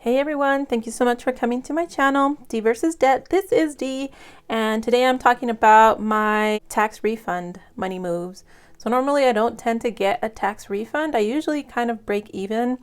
Hey everyone, thank you so much for coming to my channel, D versus Debt. This is D, and today I'm talking about my tax refund money moves. So normally I don't tend to get a tax refund. I usually kind of break even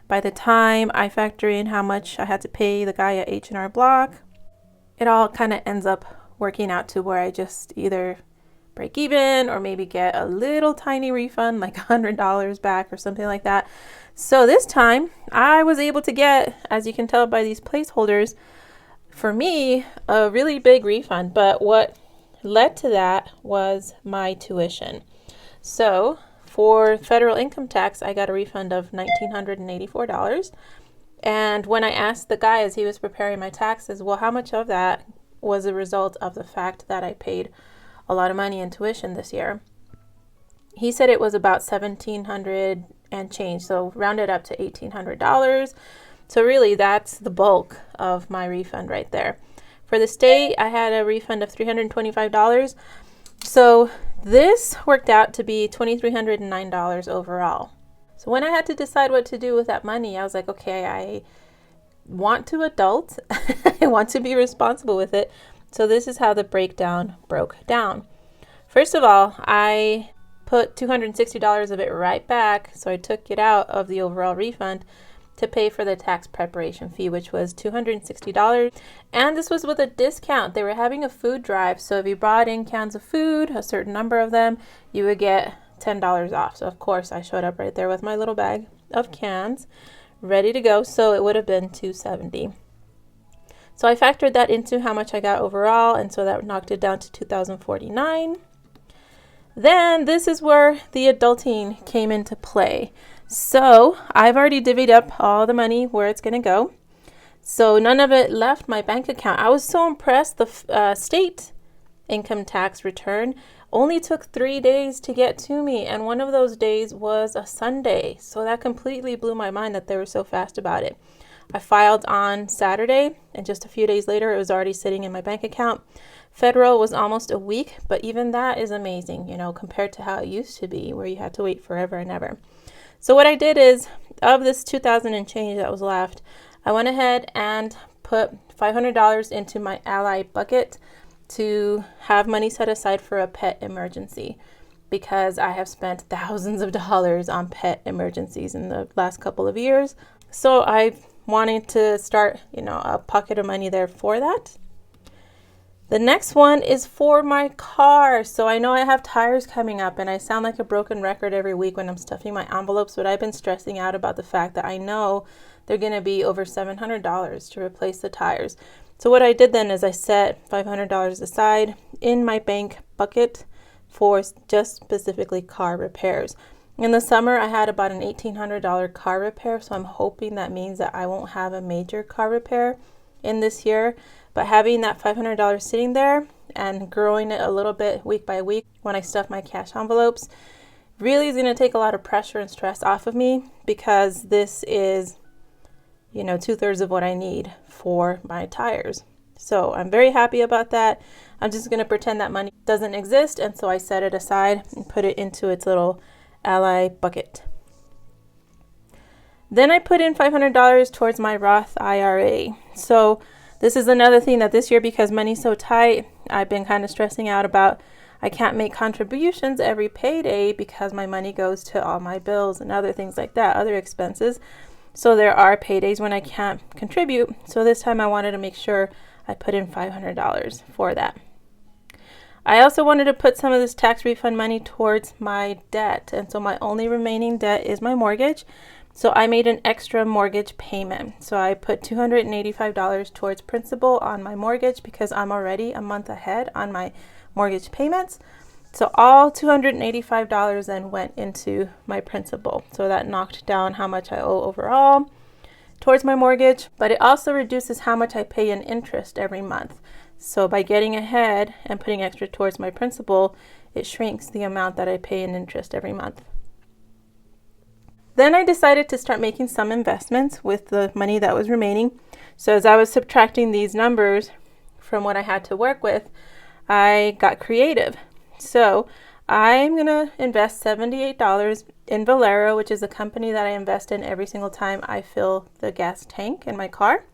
by the time I factor in how much I had to pay the guy at H&R Block. It all kind of ends up working out to where I just either break even or maybe get a little tiny refund like $100 back or something like that. So this time I was able to get, as you can tell by these placeholders, for me, a really big refund. But what led to that was my tuition. So for federal income tax, I got a refund of $1,984. And when I asked the guy as he was preparing my taxes, well, how much of that was a result of the fact that I paid a lot of money in tuition this year, he said it was about $1,700 and change, so rounded up to $1,800. So really that's the bulk of my refund right there. For the state, I had a refund of $325. So this worked out to be $2,309 overall. So when I had to decide what to do with that money, I was like, okay, I want to adult. I want to be responsible with it. So this is how the breakdown broke down. First of all, I put $260 of it right back. So I took it out of the overall refund to pay for the tax preparation fee, which was $260. And this was with a discount. They were having a food drive. So if you brought in cans of food, a certain number of them, you would get $10 off. So of course I showed up right there with my little bag of cans ready to go. So it would have been $270. So I factored that into how much I got overall, and so that knocked it down to $2,049. Then this is where the adulting came into play. So I've already divvied up all the money where it's going to go. So none of it left my bank account. I was so impressed. The state income tax return only took 3 days to get to me, and one of those days was a Sunday. So that completely blew my mind that they were so fast about it. I filed on Saturday, and just a few days later, it was already sitting in my bank account. Federal was almost a week, but even that is amazing, you know, compared to how it used to be, where you had to wait forever and ever. So what I did is, of this $2,000 and change that was left, I went ahead and put $500 into my Ally bucket to have money set aside for a pet emergency, because I have spent thousands of dollars on pet emergencies in the last couple of years. So I wanted to start, a pocket of money there for that. The next one is for my car. So I know I have tires coming up, and I sound like a broken record every week when I'm stuffing my envelopes, but I've been stressing out about the fact that I know they're going to be over $700 to replace the tires. So what I did then is I set $500 aside in my bank bucket for just specifically car repairs. In the summer, I had about an $1,800 car repair, so I'm hoping that means that I won't have a major car repair in this year. But having that $500 sitting there and growing it a little bit week by week when I stuff my cash envelopes really is going to take a lot of pressure and stress off of me, because this is, 2/3 of what I need for my tires. So I'm very happy about that. I'm just going to pretend that money doesn't exist, and so I set it aside and put it into its little Ally bucket. Then I put in $500 towards my Roth IRA. So this is another thing that this year, because money's so tight, I've been kind of stressing out about. I can't make contributions every payday because my money goes to all my bills and other things like that, other expenses. So there are paydays when I can't contribute. So this time I wanted to make sure I put in $500 for that. I also wanted to put some of this tax refund money towards my debt. And so my only remaining debt is my mortgage. So I made an extra mortgage payment. So I put $285 towards principal on my mortgage, because I'm already a month ahead on my mortgage payments. So all $285 then went into my principal. So that knocked down how much I owe overall towards my mortgage, but it also reduces how much I pay in interest every month. So by getting ahead and putting extra towards my principal, it shrinks the amount that I pay in interest every month. Then I decided to start making some investments with the money that was remaining. So as I was subtracting these numbers from what I had to work with, I got creative. So I'm gonna invest $78 in Valero, which is a company that I invest in every single time I fill the gas tank in my car.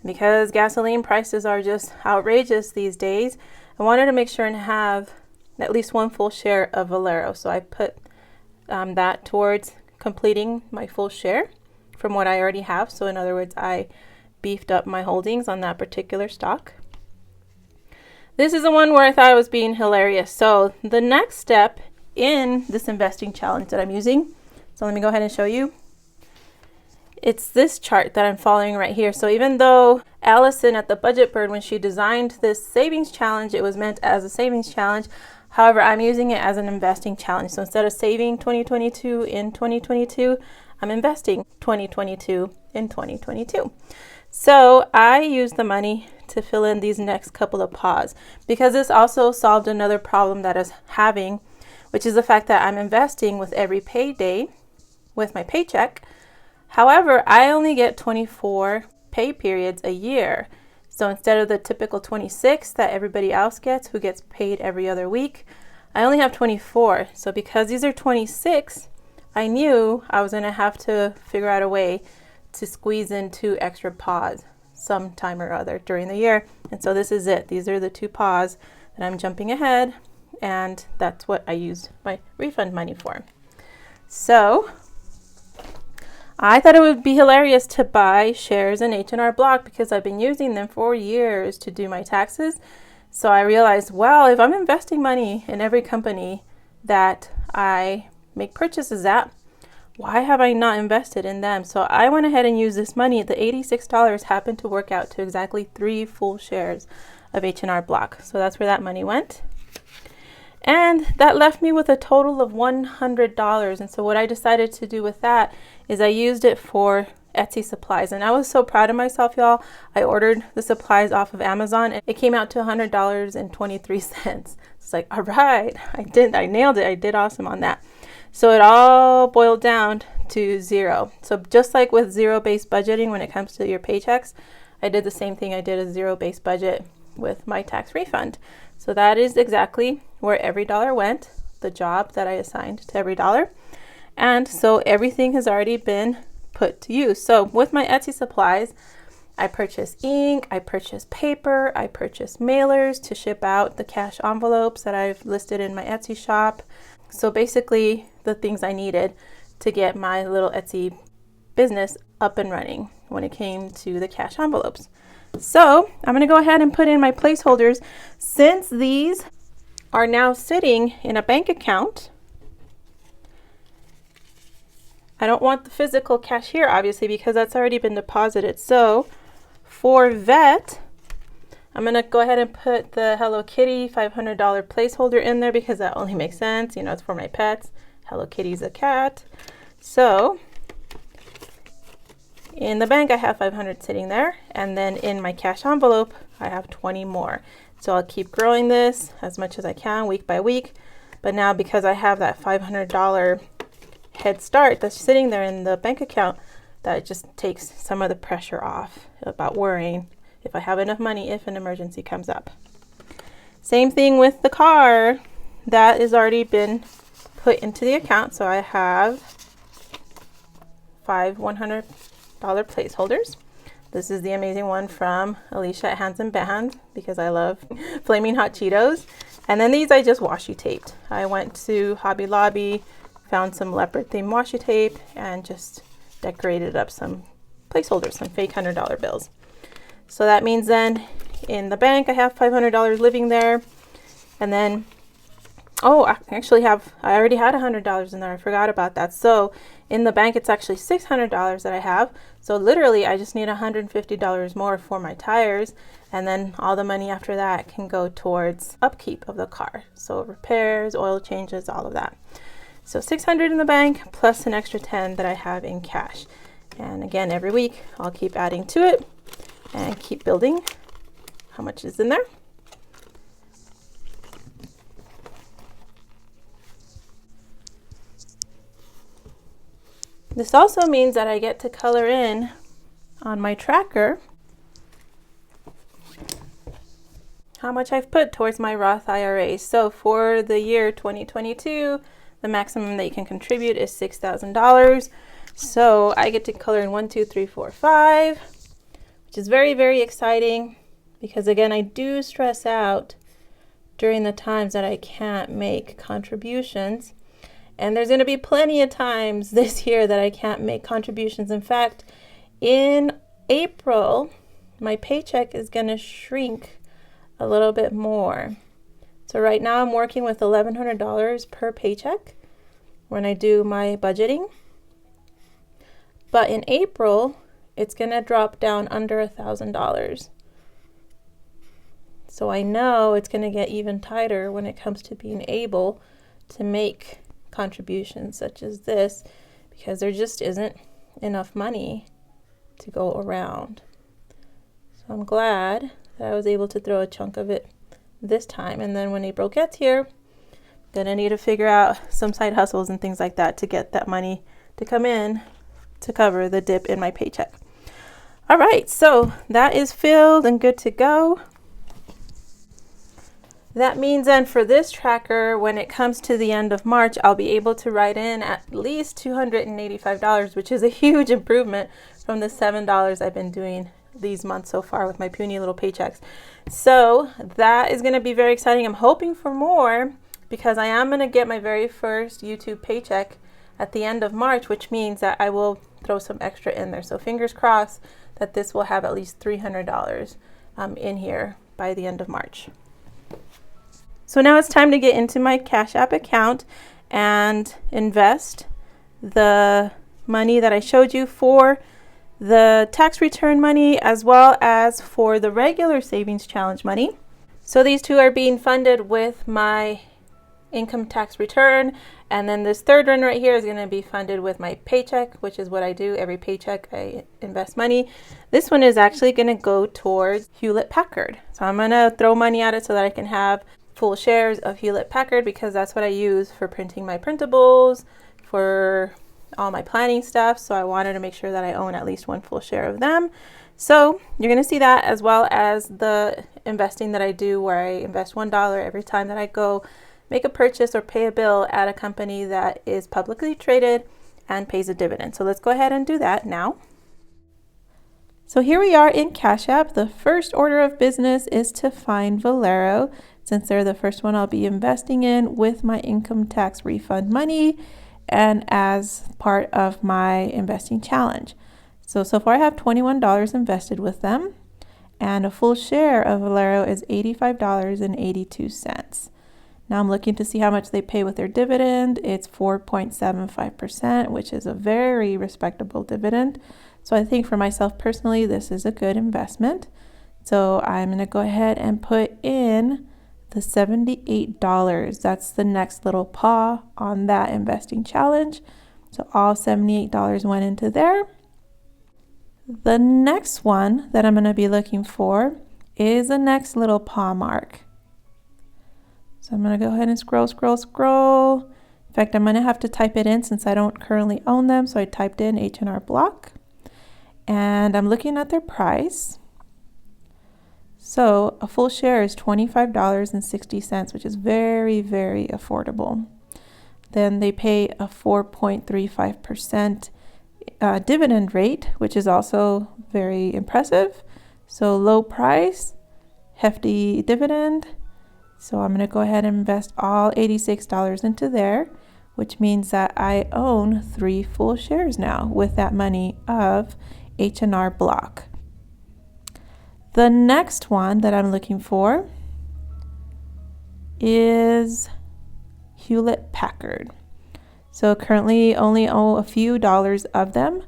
Because gasoline prices are just outrageous these days, I wanted to make sure and have at least one full share of Valero. So I put that towards completing my full share from what I already have. So in other words, I beefed up my holdings on that particular stock. This is the one where I thought it was being hilarious. So the next step in this investing challenge that I'm using, so let me go ahead and show you. It's this chart that I'm following right here. So even though Allison at the Budget Bird, when she designed this savings challenge, it was meant as a savings challenge. However, I'm using it as an investing challenge. So instead of saving 2022 in 2022, I'm investing 2022 in 2022. So I use the money to fill in these next couple of pods, because this also solved another problem that I was having, which is the fact that I'm investing with every payday with my paycheck. However, I only get 24 pay periods a year. So instead of the typical 26 that everybody else gets, who gets paid every other week, I only have 24. So because these are 26, I knew I was going to have to figure out a way to squeeze in 2 extra pods sometime or other during the year. And so this is it. These are the 2 pods that I'm jumping ahead, and that's what I used my refund money for. So I thought it would be hilarious to buy shares in H&R Block because I've been using them for years to do my taxes. So I realized, well, if I'm investing money in every company that I make purchases at, why have I not invested in them? So I went ahead and used this money. The $86 happened to work out to exactly 3 full shares of H&R Block. So that's where that money went. And that left me with a total of $100. And so what I decided to do with that is I used it for Etsy supplies. And I was so proud of myself, y'all. I ordered the supplies off of Amazon and it came out to $100.23. It's like, all right, I nailed it. I did awesome on that. So it all boiled down to 0. So just like with zero-based budgeting when it comes to your paychecks, I did the same thing. I did a zero-based budget with my tax refund. So that is exactly where every dollar went, the job that I assigned to every dollar. And so everything has already been put to use. So with my Etsy supplies, I purchased ink, I purchased paper, I purchased mailers to ship out the cash envelopes that I've listed in my Etsy shop. So basically the things I needed to get my little Etsy business up and running when it came to the cash envelopes. So I'm going to go ahead and put in my placeholders. Since these are now sitting in a bank account, I don't want the physical cash here, obviously, because that's already been deposited. So for vet, I'm going to go ahead and put the Hello Kitty $500 placeholder in there because that only makes sense. You know, it's for my pets. Hello Kitty's a cat. So in the bank, I have 500 sitting there. And then in my cash envelope, I have 20 more. So I'll keep growing this as much as I can week by week. But now because I have that $500 head start that's sitting there in the bank account, that just takes some of the pressure off about worrying if I have enough money if an emergency comes up. Same thing with the car. That has already been put into the account. So I have 5 $100 placeholders. This is the amazing one from Alicia at Hands and Bands because I love flaming hot Cheetos. And then these I just washi taped. I went to Hobby Lobby, found some leopard themed washi tape and just decorated up some placeholders, some fake $100 bills. So that means then in the bank I have $500 living there. And then, oh, I already had $100 in there. I forgot about that. So in the bank it's actually $600 that I have. So literally I just need $150 more for my tires. And then all the money after that can go towards upkeep of the car. So repairs, oil changes, all of that. So $600 in the bank plus an extra 10 that I have in cash. And again, every week I'll keep adding to it and keep building how much is in there. This also means that I get to color in on my tracker how much I've put towards my Roth IRA. So for the year 2022, the maximum that you can contribute is $6,000. So I get to color in 1, 2, 3, 4, 5, which is very, very exciting because again, I do stress out during the times that I can't make contributions. And there's going to be plenty of times this year that I can't make contributions. In fact, in April, my paycheck is going to shrink a little bit more. So right now I'm working with $1,100 per paycheck when I do my budgeting. But in April, it's going to drop down under $1,000. So I know it's going to get even tighter when it comes to being able to make contributions such as this, because there just isn't enough money to go around. So I'm glad that I was able to throw a chunk of it this time. And then when April gets here, I'm gonna need to figure out some side hustles and things like that to get that money to come in to cover the dip in my paycheck. All right, so that is filled and good to go. That means then for this tracker, when it comes to the end of March, I'll be able to write in at least $285, which is a huge improvement from the $7 I've been doing these months so far with my puny little paychecks. So that is going to be very exciting. I'm hoping for more because I am going to get my very first YouTube paycheck at the end of March, which means that I will throw some extra in there. So fingers crossed that this will have at least $300 in here by the end of March. So now it's time to get into my CashApp account and invest the money that I showed you for the tax return money as well as for the regular savings challenge money. So these two are being funded with my income tax return, and then this third one right here is going to be funded with my paycheck, which is what I do. Every paycheck I invest money. This one is actually going to go towards Hewlett Packard. So I'm going to throw money at it so that I can have full shares of Hewlett Packard because that's what I use for printing my printables, for all my planning stuff. So I wanted to make sure that I own at least one full share of them. So you're going to see that as well as the investing that I do where I invest $1 every time that I go make a purchase or pay a bill at a company that is publicly traded and pays a dividend. So let's go ahead and do that now. So here we are in CashApp. The first order of business is to find Valero, since they're the first one I'll be investing in with my income tax refund money and as part of my investing challenge. So far I have $21 invested with them, and a full share of Valero is $85.82. Now I'm looking to see how much they pay with their dividend. It's 4.75%, which is a very respectable dividend. So I think for myself personally, this is a good investment. So I'm going to go ahead and put in the $78. That's the next little paw on that investing challenge. So all $78 went into there. The next one that I'm going to be looking for is the next little paw mark. So I'm going to go ahead and scroll. In fact, I'm going to have to type it in since I don't currently own them. So I typed in H&R Block and I'm looking at their price. So a full share is $25.60, which is very, very affordable. Then they pay a 4.35% dividend rate, which is also very impressive. So low price, hefty dividend. So I'm going to go ahead and invest all $86 into there, which means that I own 3 full shares now with that money of H&R Block. The next one that I'm looking for is Hewlett Packard. So currently only owe a few dollars of them,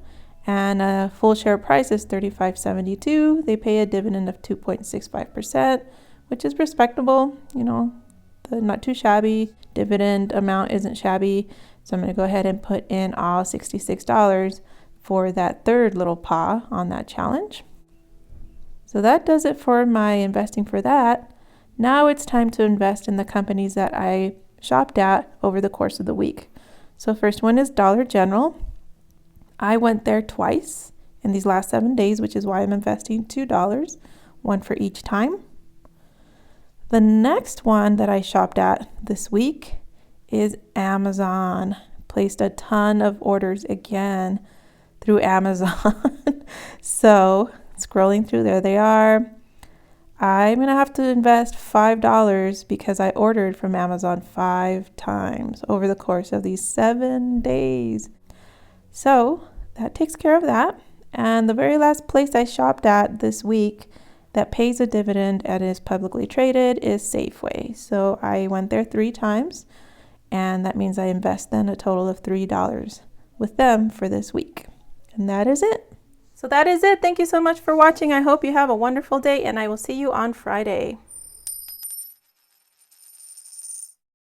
and a full share price is $35.72. They pay a dividend of 2.65%, which is respectable. You know, not too shabby. Dividend amount isn't shabby. So I'm going to go ahead and put in all $66 for that third little paw on that challenge. So that does it for my investing for that. Now it's time to invest in the companies that I shopped at over the course of the week. So first one is Dollar General. I went there twice in these last 7 days, which is why I'm investing $2, one for each time. The next one that I shopped at this week is Amazon. Placed a ton of orders again through Amazon. So scrolling through, there they are. I'm gonna have to invest $5 because I ordered from Amazon 5 times over the course of these 7 days. So that takes care of that. And the very last place I shopped at this week that pays a dividend and is publicly traded is Safeway. So I went there 3 times, and that means I invest then a total of $3 with them for this week. And that is it. So that is it. Thank you so much for watching. I hope you have a wonderful day, and I will see you on Friday.